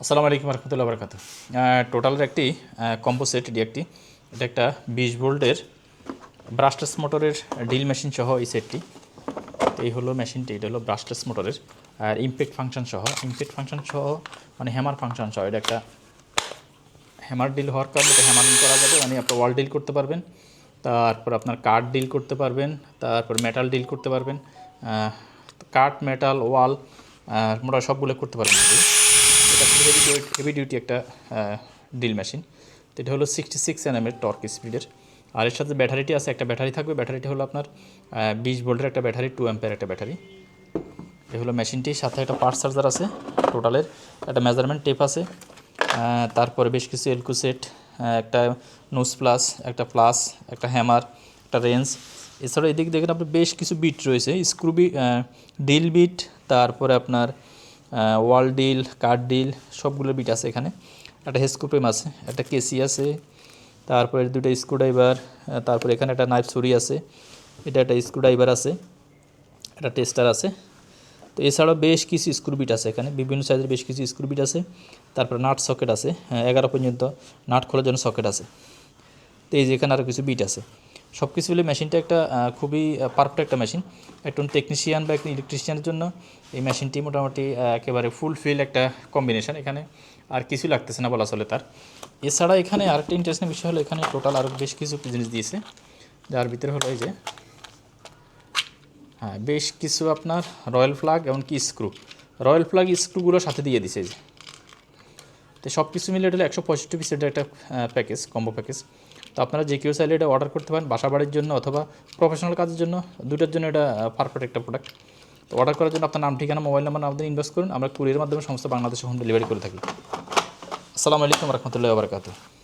আসসালামু আলাইকুম রহমতুল্লাহ বরকাত। টোটালের একটি কম্বো সেট, এটা একটা 20 ভোল্টের ব্রাশলেস মোটরের ড্রিল মেশিন সহ এই সেটটি। এই হলো মেশিনটি, এটা হলো ব্রাশলেস মোটরের আর ইমপ্যাক্ট ফাংশন সহ মানে হ্যামার ফাংশন সহ। এটা একটা হ্যামার ডিল হওয়ার কারণে এটা হ্যামারিং করা যাবে, মানে আপনার ওয়াল ডিল করতে পারবেন, তারপর আপনার কাঠ ডিল করতে পারবেন, তারপর মেটাল ডিল করতে পারবেন, কাঠ মেটাল ওয়াল মোটা সবগুলো করতে পারবেন। এটা হেভি ডিউটি একটা ড্রিল মেশিন। তো এটা হলো 66 এনএমের টর্ক স্পিডের। আর এর সাথে ব্যাটারিটি আছে, একটা ব্যাটারি থাকবে। ব্যাটারিটি হলো আপনার 20 ভোল্টের একটা ব্যাটারি, 2 অ্যাম্পিয়ার একটা ব্যাটারি। এ হলো মেশিনটির সাথে একটা পাওয়ার চার্জার আছে, টোটালের একটা মেজারমেন্ট টেপ আছে, তারপরে বেশ কিছু এলকু সেট, একটা নোজ প্লাস, একটা প্লাস, একটা হ্যামার, একটা রেঞ্জ। এছাড়া এদিকে দেখেন আপনার বেশ কিছু বিট রয়েছে, স্ক্রু বিট, ডিল বিট, তারপরে আপনার ওয়াল ডিল, কাঠ ডিল, সবগুলো বিট আছে এখানে। একটা হেস্কোপ্রেম আছে, একটা কেসি আছে, তারপরে দুটো স্ক্রুড্রাইভার, তারপরে এখানে একটা নাইফ ছুরি আছে, এটা একটা স্ক্রুড্রাইভার আছে, একটা টেস্টার আছে। তো এছাড়াও বেশ কিছু স্ক্রুবিট আছে এখানে, বিভিন্ন সাইজের বেশ কিছু স্ক্রুবিট আছে। তারপরে নাট সকেট আছে, 11 পর্যন্ত নাট খোলার জন্য সকেট আছে। তো এই যে এখানে আরও কিছু বিট আছে। সব কিছু মিলে মেশিনটা একটা খুবই পারফেক্ট একটা মেশিন। একজন টেকনিশিয়ান বা একজন ইলেকট্রিশিয়ানের জন্য এই মেশিনটি মোটামুটি একেবারে ফুলফিল একটা কম্বিনেশন। এখানে আর কিছু লাগতেছে না বলা চলে তার। এছাড়া এখানে আরেকটা ইন্টারেস্টিং বিষয় হলো, এখানে টোটাল আরও বেশ কিছু জিনিস দিয়েছে, যার ভিতরে হলো এই যে বেশ কিছু আপনার রয়্যাল ফ্ল্যাগ এমনকি রয়্যাল ফ্ল্যাগ স্ক্রুগুলো সাথে দিয়ে দিছে। তো সব কিছু মিলে এটা 165 পিসের একটা প্যাকেজ, কম্বো প্যাকেজ। তো আপনারা যে কেউ চাইলে এটা অর্ডার করতে পারেন বাসা বাড়ির জন্য অথবা প্রফেশনাল কাজের জন্য, দুটোর জন্য এটা পারফেক্ট একটা প্রোডাক্ট। তো অর্ডার করার জন্য আপনার নাম, ঠিকানা, মোবাইল নাম্বার আমাদের ইনবক্স করুন। আমরা কুরিয়ারের মাধ্যমে সমস্ত বাংলাদেশে হোম ডেলিভারি করে থাকি। আসসালামু আলাইকুম রহমতুল্লাহি ওয়া বারাকাতুহু।